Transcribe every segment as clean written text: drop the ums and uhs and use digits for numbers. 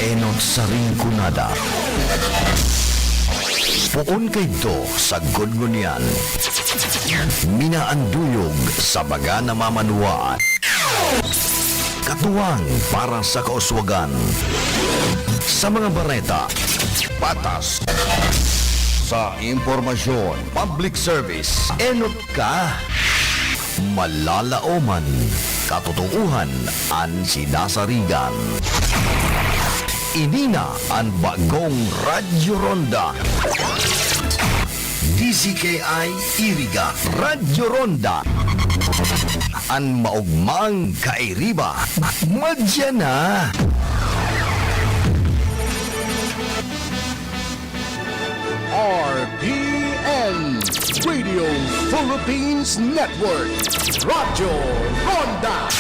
enot sa ringkunada. Puon kay do sa gudngunyan. Minaanduyog sa baga na mamanuwaan. Katuwang para sa kauswagan. Sa mga bareta, patas. Sa impormasyon, public service, enot ka. Malalaoman, katotohanan ang sinasarigan. Inina ang bagong Radyo Ronda. DZKI Iriga Radyo Ronda. Ang maugmang kairiba. Madya na. RPN Radio Philippines Network Radyo Ronda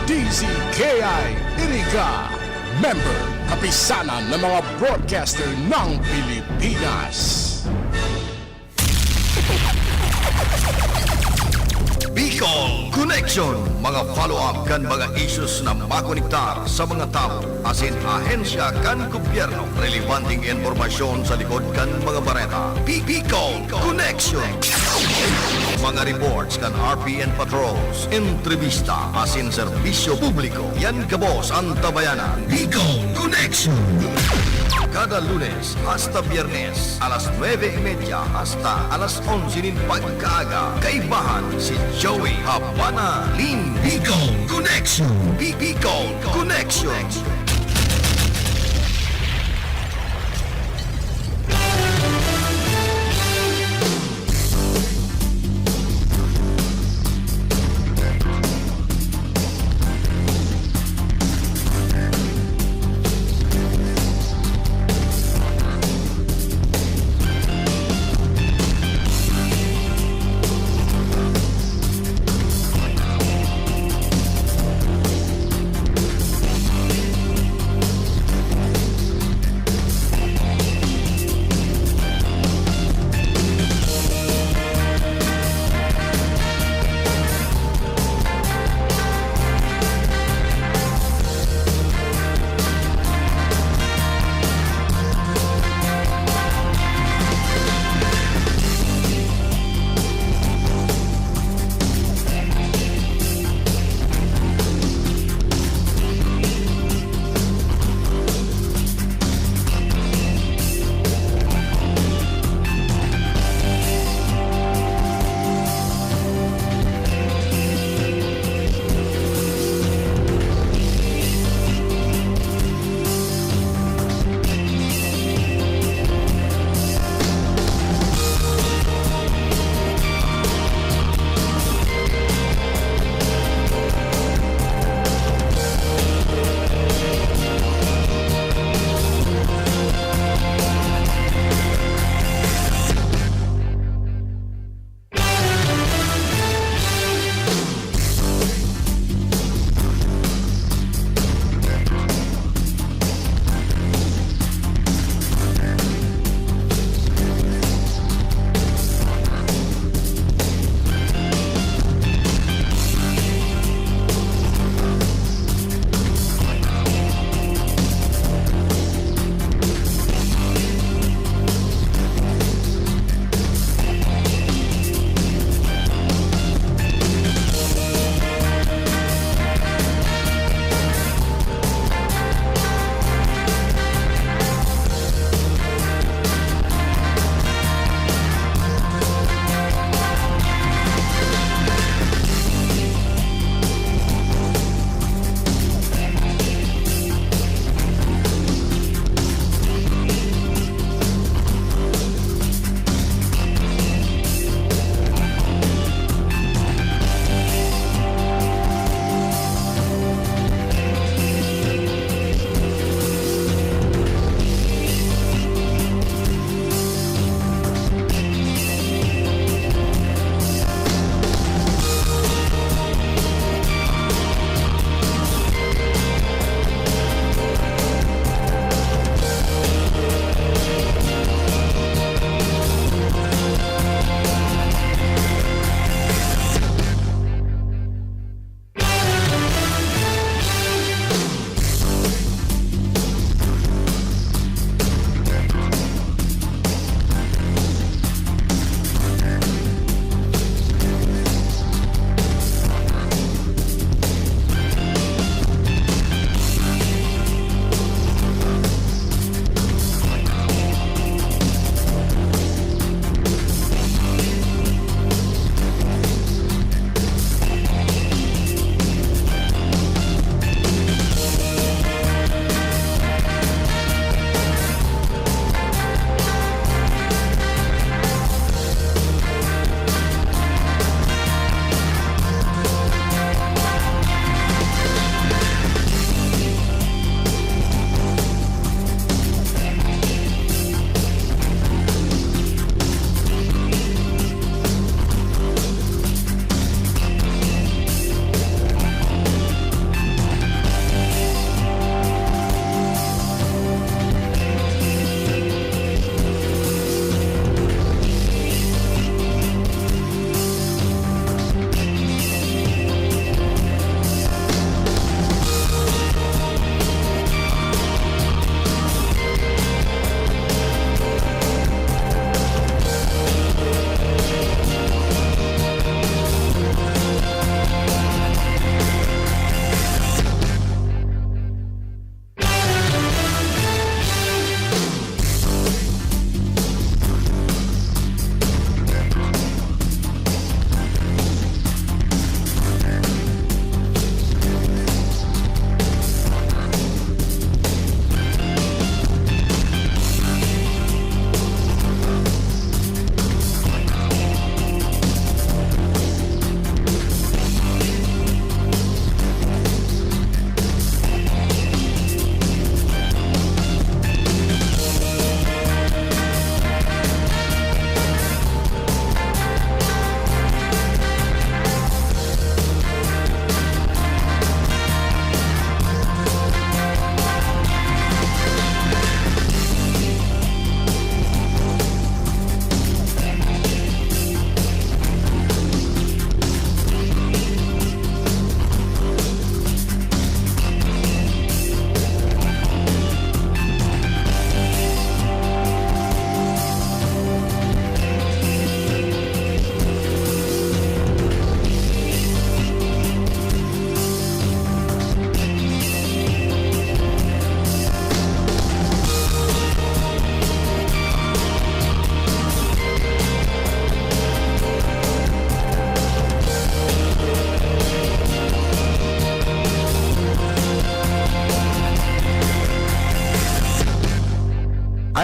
DZKI Iriga Member Kapisanan ng mga broadcaster ng Pilipinas. Bicol Connection. Mga follow-up kan mga issues na makonektar sa mga tao asin ahensya kan gobyerno. Relevanteng informasyon sa likod kan mga bareta. Bicol Connection. Mga reports kan RPN patrols, entrevista asin serbisyo publiko. Yan kabos ang tabayanan. Bicol Connection. Kada Lunes hasta Biyernes, alas 9:30 hasta alas 11 pagkaaga. Kaibahan si Joey Habana Lin. Bicol Connection. Bicol Connection.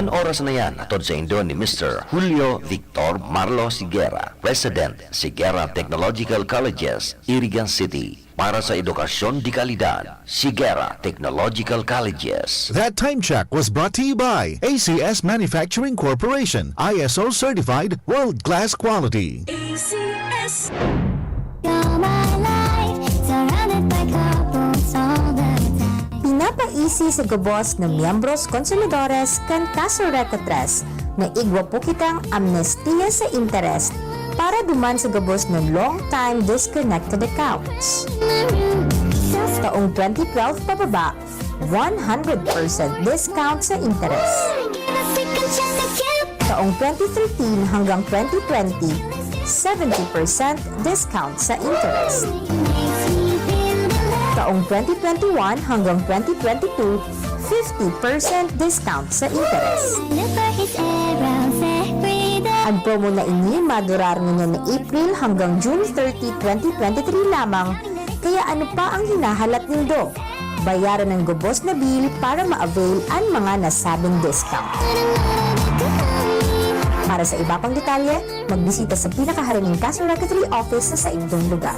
An oras na yan, atod sa Indo ni Mr. Julio Victor Marlo Sigera, President, Sigera Technological Colleges, Irigan City. Para sa edukasyon di kalidad, Sigera Technological Colleges. That time check was brought to you by ACS Manufacturing Corporation, ISO certified world-class quality. ACS. You're my life, surrounded by couples all the time. Pinapaisi sa gubos ng miyembros konsolidores kan Caso Recatres na igwa po kitang amnestiya sa interest para duman sa gubos ng long-time disconnected accounts. Taong 2012 pababa, 100% discount sa interest. Taong 2013 hanggang 2020, 70% discount sa interest. Taong 2021 hanggang 2022, 50% discount sa interest. Ang promo na ini madurar ninyo na April hanggang June 30, 2023 lamang, kaya ano pa ang hinahalat nindo? Bayaran ng gubos na bill para ma-avail ang mga nasabing discount. Para sa iba pang detalye, magbisita sa pinakaharaming Caso Recatory Office sa inyong lugar.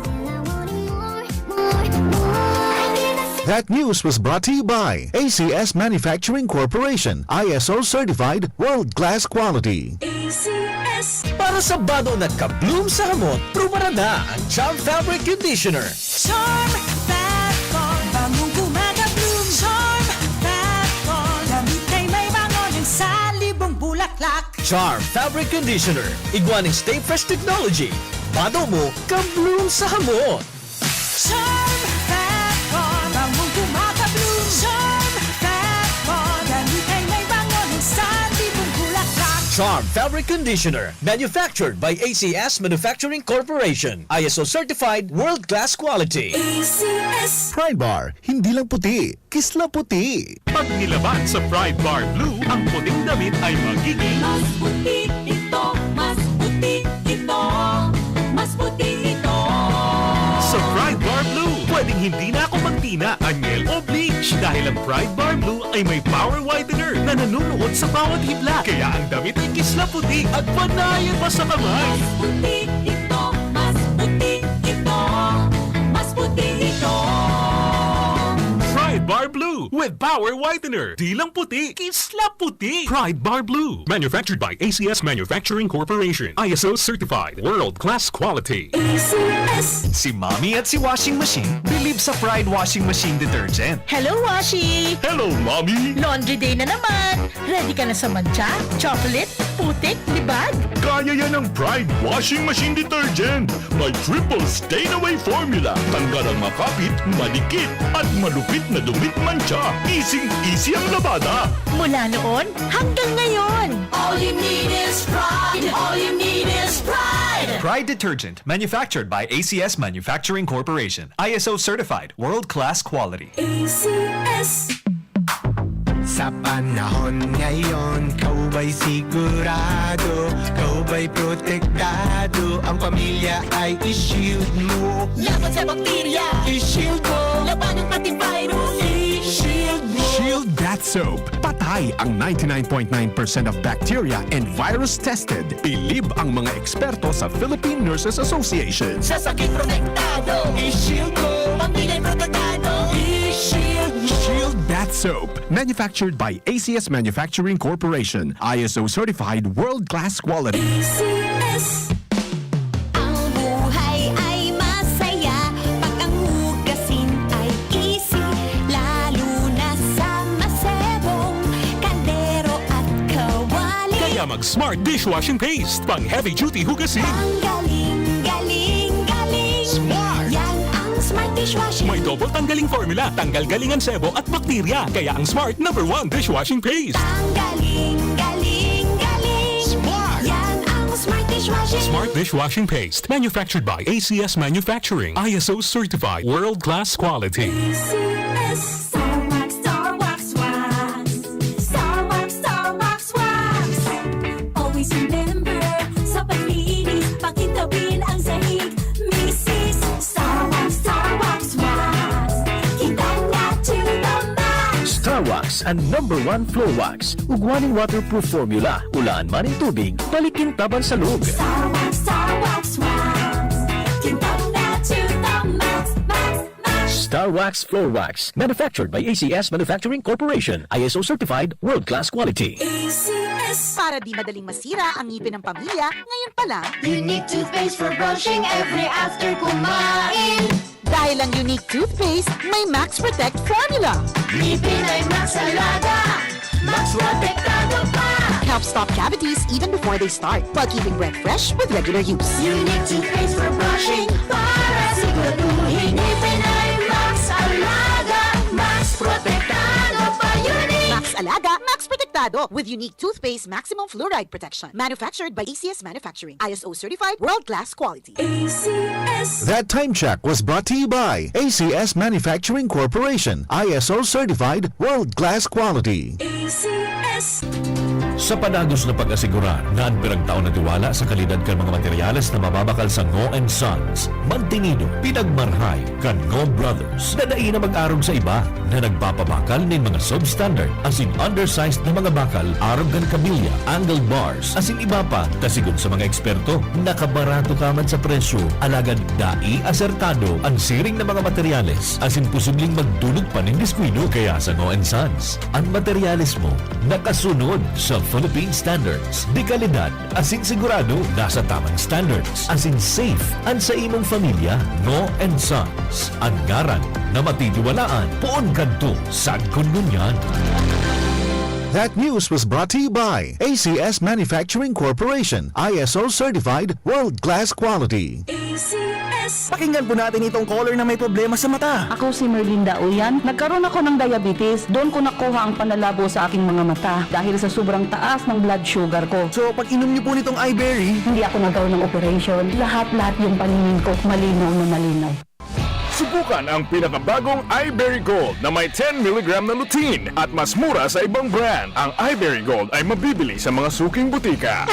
That news was brought to you by ACS Manufacturing Corporation, ISO certified world-class quality. ACS. Para sa bado nagka-bloom sa hamot, prumara na ang Charm Fabric Conditioner. Charm Fat Bond, bangong kumaga-bloom. Charm Fat Bond, damit ay may bangon sa libong bulaklak. Charm Fabric Conditioner. Igwa ng Stay Fresh Technology. Bado mo, ka-bloom sa hamot. Charm Fat Bond, bangong kumaga-bloom. Charm Fat Bond, damit ay may bangon sa libong bulaklak. Charm Fabric Conditioner. Manufactured by ACS Manufacturing Corporation. ISO certified world-class quality. ACS. Pride Bar, hindi lang puti, kisla puti. Pag nilaban sa Pride Bar Blue, ang puting damit ay magiging Mas puti ito, mas puti ito, mas puti ito. sa Pride Bar Blue. Pwedeng hindi na ako magtina, anyel o bleach dahil ang Pride Bar Blue ay may power whitener na nanunuot sa bawat hibla. Kaya ang damit ay kisla puti at panayan pa sa kamay. Mas puti ito, mas puti ito, mas puti ito. Pride Bar Blue with power whitener. Di lang puti, kisla puti. Pride Bar Blue. Manufactured by ACS Manufacturing Corporation. ISO certified. World-class quality. ACS. Si Mommy at si Washing Machine believe sa Pride Washing Machine Detergent. Hello, Washi! Hello, Mommy! Laundry day na naman! Ready ka na sa mancha, chocolate, putik, libag? Kaya yan ang Pride Washing Machine Detergent. May triple stain-away formula. Tanggal ang makapit, malikit, at malupit na dumit mancha. Easy-easy ang labada. Mula noon hanggang ngayon! All you need is pride. All you need is pride. Pride Detergent, manufactured by ACS Manufacturing Corporation. ISO certified, world-class quality. ACS. Sa panahon ngayon, kau ba'y sigurado? Kau ba'y protektado? Ang pamilya ay i-shield mo. Laban sa bakterya. I-shield mo. Laban ng pati virus. I-shield mo. Shield That Soap. Patay ang 99.9% of bacteria and virus tested. Bilib ang mga eksperto sa Philippine Nurses Association. Sa sakit protektado. I-shield mo. Pamilya protektado. I-shield mo. Shield That Soap. Manufactured by ACS Manufacturing Corporation. ISO certified world-class quality. ACS. Ang buhay ay masaya pag ang hugasin ay easy, lalo na sa masebong kaldero at kawali. Kaya mag-Smart Dishwashing Paste. Pang heavy-duty hugasin. Ang galing, galing, galing. Smart! Yan ang Smart Dishwashing. May double tanggaling formula. Tanggal galingan sebo at bakterya. Kaya ang Smart #1 Dishwashing Paste. Ang galing, galing, galing. Smart! Yan ang Smart Dishwashing. Smart Dishwashing Paste. Manufactured by ACS Manufacturing. ISO certified. World-class quality. ACS. Starwax, Starwax wax. Starwax, Starwax wax. Always remember, sa paglinis, pakitawin ang sahig. Mrs. Starwax, Starwax wax. Kita na to the max. Starwax Wax ang #1 floor wax. Ugwaning waterproof formula. Ulaan man ng tubig, balikin taban sa loob. Star Wax, wax. Kintab na to the max, max, max. Star Wax Floor Wax. Manufactured by ACS Manufacturing Corporation. ISO certified, world-class quality. Para di madaling masira ang ngipin ng pamilya, ngayon pa lang, Unique toothpaste for brushing every after kumain. dahil ang unique toothpaste, may Max Protect formula. Ngipin ay Max Alaga, Max Protektado pa. Helps stop cavities even before they start, while keeping breath fresh with regular use. Unique toothpaste for brushing para siguraduhin ngipin ay Max Alaga, Max Protektado pa. Unique. Max Alaga, Max Protectado with unique toothpaste maximum fluoride protection. Manufactured by ACS Manufacturing. ISO certified, world-class quality. That time check was brought to you by ACS Manufacturing Corporation, ISO certified, world-class quality. Sa panagos na pag-asigura na ang pirang taon na tiwala sa kalidad kan mga materyales na mababakal sa Ngo & Sons, mantinido, pinagmarhay kan Ngo Brothers na daí na mag-arog sa iba na nagpapabakal ng mga substandard as in undersized na mga bakal, arog kan kabilya, angled bars, as in iba pa, kasigon sa mga eksperto, nakabarato ka man sa presyo, alagad dai asertado ang siring na mga materyales as in posibleng magdulog pa ng diskwido kaya sa Ngo & Sons. Ang materyales mo nakasunod sa Philippine standards. Di kalidad, as in sigurado, nasa tamang standards. As in safe, ang sa imong familia, Ngo & Sons. Ang garan na matitiwalaan, poon kanto, sa kundunyan. That news was brought to you by ACS Manufacturing Corporation, ISO certified, world-class quality. Pakinggan po natin itong caller na may problema sa mata. Ako si Merlinda Uyan. Nagkaroon ako ng diabetes. Doon ko nakuha ang panlalabo sa aking mga mata dahil sa sobrang taas ng blood sugar ko. So, pag inom niyo po nitong iBerry, Hindi ako nagkaroon ng operation. Lahat-lahat yung paningin ko malinaw na malinaw. Subukan ang pinakabagong iBerry Gold na may 10 mg na lutein at mas mura sa ibang brand. Ang iBerry Gold ay mabibili sa mga suking butika.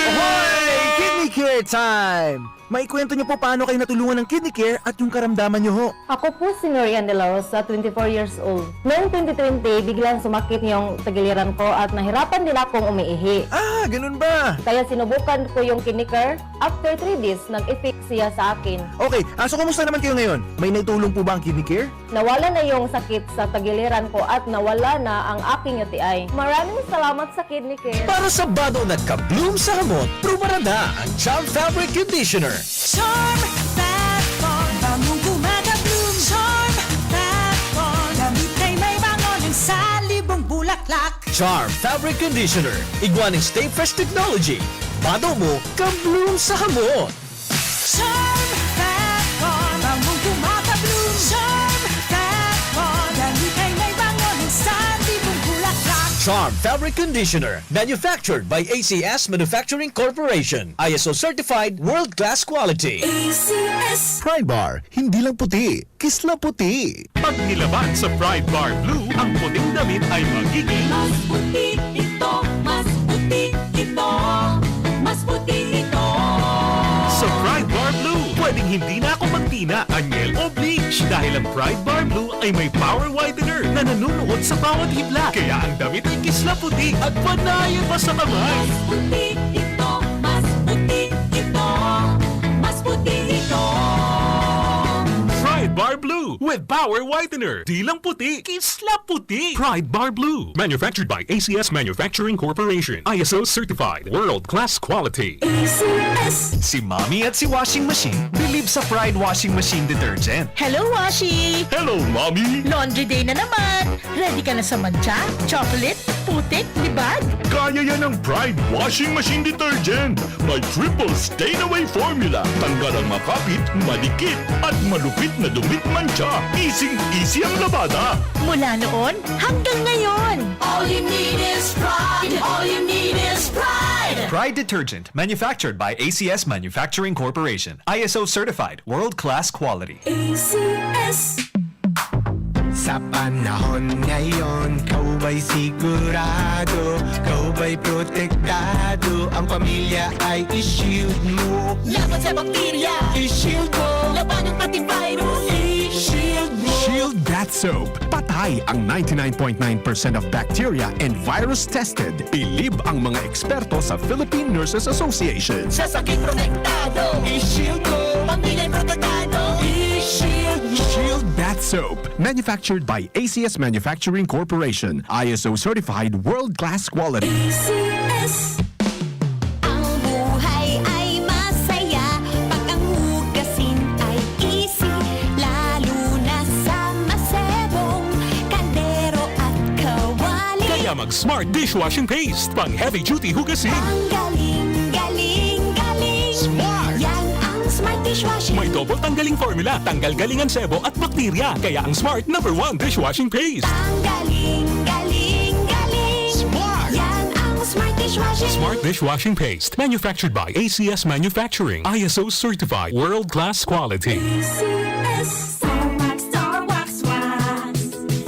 Ahoy! Kidney Care time! May kwento niyo po paano kayo natulungan ng Kidney Care at yung karamdaman niyo ho. Ako po si Norian De La Rosa, 24 years old. Noong 2020, biglang sumakit yung tagiliran ko at nahirapan din akong umiihi. Ah, ganun ba? Kaya sinubukan ko yung Kidney Care. After 3 days, nag-effect siya sa akin. Okay, so kumusta naman kayo ngayon? May naitulong po ba ang Kidney Care? Nawala na yung sakit sa tagiliran ko at nawala na ang aking UTI. Maraming salamat sa Kidney Care. Para sa bado na ka-bloom sa hamot, prumara na ang Charm Fabric Conditioner. Charm Fat Bond, bangong gumagabloom. Charm Fat Bond, damit ay may bango ng salibong bulaklak. Charm Fabric Conditioner. Iguaning Stay Fresh Technology. Bado mo, ka-bloom sa hamot. Charm Fat Bond, bangong gumagabloom. Charm Fat Bond, damit ay may bango ng salibong bulaklak. Charm Fabric Conditioner. Manufactured by ACS Manufacturing Corporation. ISO certified, world-class quality. Pride Bar, hindi lang puti, kisla puti. Pag nilaban sa Pride Bar Blue, ang puting damit ay magiging Mas puti ito, mas puti ito, mas puti ito. sa Pride Bar Blue. Pwedeng hindi na ako magtina, anyel o bleach dahil ang Pride Bar Blue ay may power whitener na nanunuot sa bawat hibla. Kaya ang damit ay kisla puti at panayan pa sa kamay. Mas puti ito, mas puti ito, mas puti ito. Pride Bar Blue with power whitener. Di lang puti, kisla puti. Pride Bar Blue. Manufactured by ACS Manufacturing Corporation. ISO certified. World-class quality. Si Mommy at si Washing Machine believe sa Pride Washing Machine Detergent. Hello, Washi! Hello, Mommy! Laundry day na naman! Ready ka na sa mancha, chocolate, putik, libag? Kaya yan ang Pride Washing Machine Detergent. May triple stain-away formula. Tanggal ang makapit, malikit, at malupit na dumit mancha. Easy-easy ang labada. Mula noon hanggang ngayon! All you need is pride. All you need is pride. Pride Detergent, manufactured by ACS Manufacturing Corporation. ISO certified, world-class quality. Sa panahon ngayon, kau ba'y sigurado? Kau ba'y protektado? Ang pamilya ay i-shield mo. Laban sa bakterya, I-shield mo. laban ng pati virus. I-shield mo. Shield Shield Bath Soap. Patay ang 99.9% of bacteria and virus tested. Bilib ang mga eksperto sa Philippine Nurses Association. Sa sakit protektado, i-shield mo. Pamilya'y protektado, i-shield mo. Shield Bath Soap. Manufactured by ACS Manufacturing Corporation. ISO certified world-class quality. ACS. Ang buhay ay masaya pag ang hugasin ay easy, lalo na sa masebong kaldero at kawali. Kaya mag-Smart Dishwashing Paste, pang heavy-duty hugasin. Ang galing, galing, galing. Smart! Yan ang Smart Dishwashing. May double tanggaling formula, tanggal galingan sebo at bakterya. Kaya ang Smart #1 Dishwashing Paste. Ang galing, galing, galing. Smart! Yan ang Smart Dishwashing. Smart Dishwashing Paste, manufactured by ACS Manufacturing. ISO certified, world-class quality. ACS. Star Wax, Star Wax, Wax.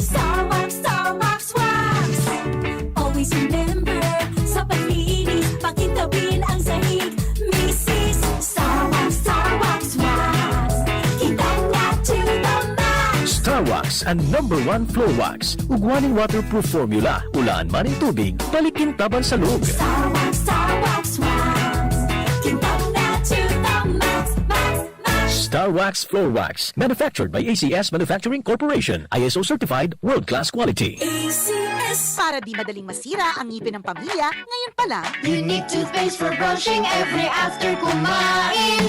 Star Wax, Star Wax, Wax. Always remember, sa paglinis, pakintabin ang sahig. Mrs. Star Wax, Star Wax, Wax. Kitang na to the max. Star Wax ang #1 floor wax. Ugwaning waterproof formula. Ulaan man ang tubig, balikin taban sa loob. Star Wax, Star Wax, Wax. Kitang na to the max, max, max. Star Wax Floor Wax. Manufactured by ACS Manufacturing Corporation. ISO certified, world-class quality. ACS. Para di madaling masira ang ngipin ng pamilya, ngayon pa lang, Unique toothpaste for brushing every after kumain.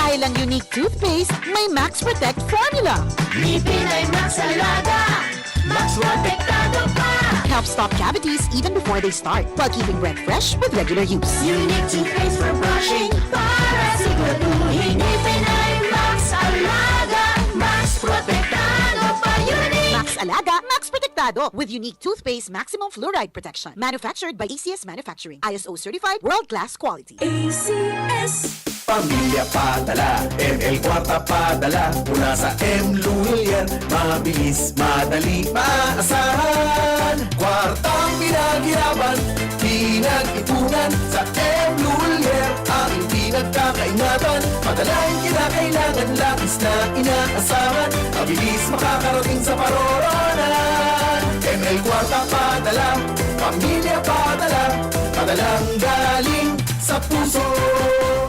dahil ang unique toothpaste, may Max Protect formula. Ngipin ay Max Alaga, Max Protektado pa. Helps stop cavities even before they start, while keeping breath fresh with regular use. Unique toothpaste for brushing para siguraduhin ngipin ay Max Alaga, Max Protektado pa. Unique. Max Alaga, Max Protectado with unique toothpaste maximum fluoride protection. Manufactured by ACS Manufacturing. ISO certified world-class quality. ACS. Pamilya padala, ML Kwarta padala. Mula sa M. Lulian, mabilis, madali, maasahan. Kwartang pinaghirapan, pinag-ipunan. Sa M. Lulian, aking pinagkakaingatan. Padalang kinakailangan, labis na inaasahan. Mabilis makakarating sa paroronan. ML Kwarta padala, pamilya padala. Padalang galing sa puso.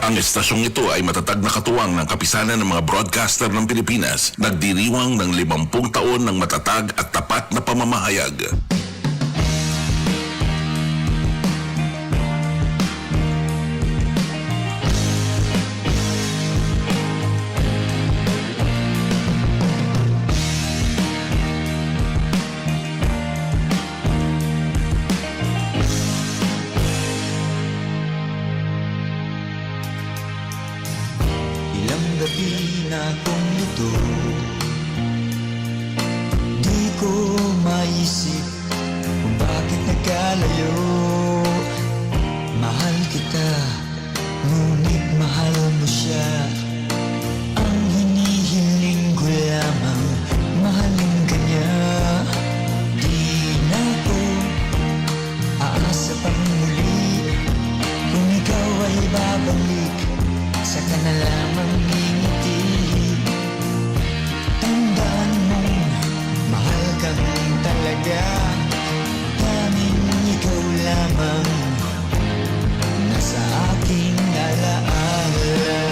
Ang estasyong ito ay matatag na katuwang ng kapisanan ng mga broadcaster ng Pilipinas, nagdiriwang ng 50 taon ng matatag at tapat na pamamahayag. Ilang gabi na akong ito, di ko maisip kung bakit nagkalayo. Mahal kita, ngunit mahal mo siya. Ang hinihiling ko lamang, mahalin ka niya. Di na ko aasa pang muli, kung ikaw ay babalik, saka na lamang ngingiti. Tandaan mong mahal kang talaga, tanging ikaw lamang nasa aking alaala.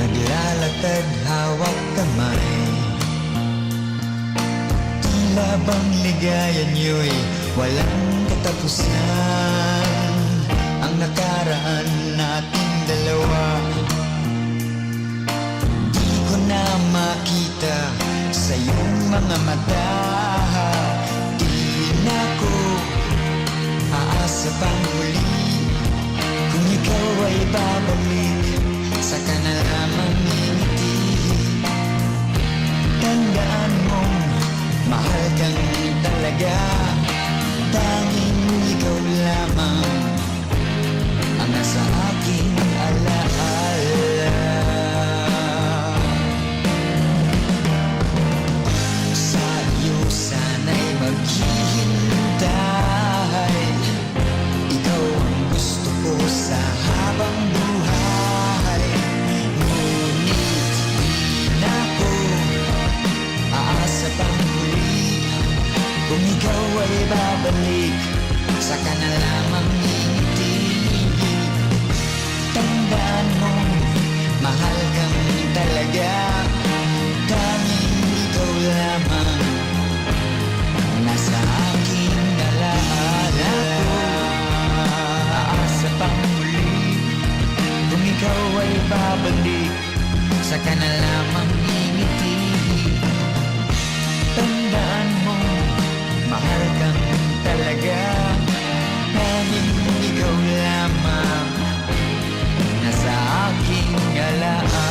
Naglalatag hawak kamay, tila bang ligaya niyo'y walang katapusan. Ang nakaraan nating dalawa, di ko na makita sa iyong mga mata. Di na ko aasa pang muli, kung ikaw ay babalik, saka na lamang ngingiti. Tandaan mong mahal kang talaga, tanging ikaw lamang ang nasa aking alaala. habang buhay. Ngunit di na ko aasa pang muli. Kung ikaw ay babalik, saka na lamang ngingiti. Tandaan mo, mahal kang talaga. Tanging ikaw lamang nasa aking alaala ko. Aasa pang muli, kung ikaw ay babalik, saka na lamang ngingiti. Tandaan mo, mahal kang talaga. Tanging ikaw lamang nasa aking alaala.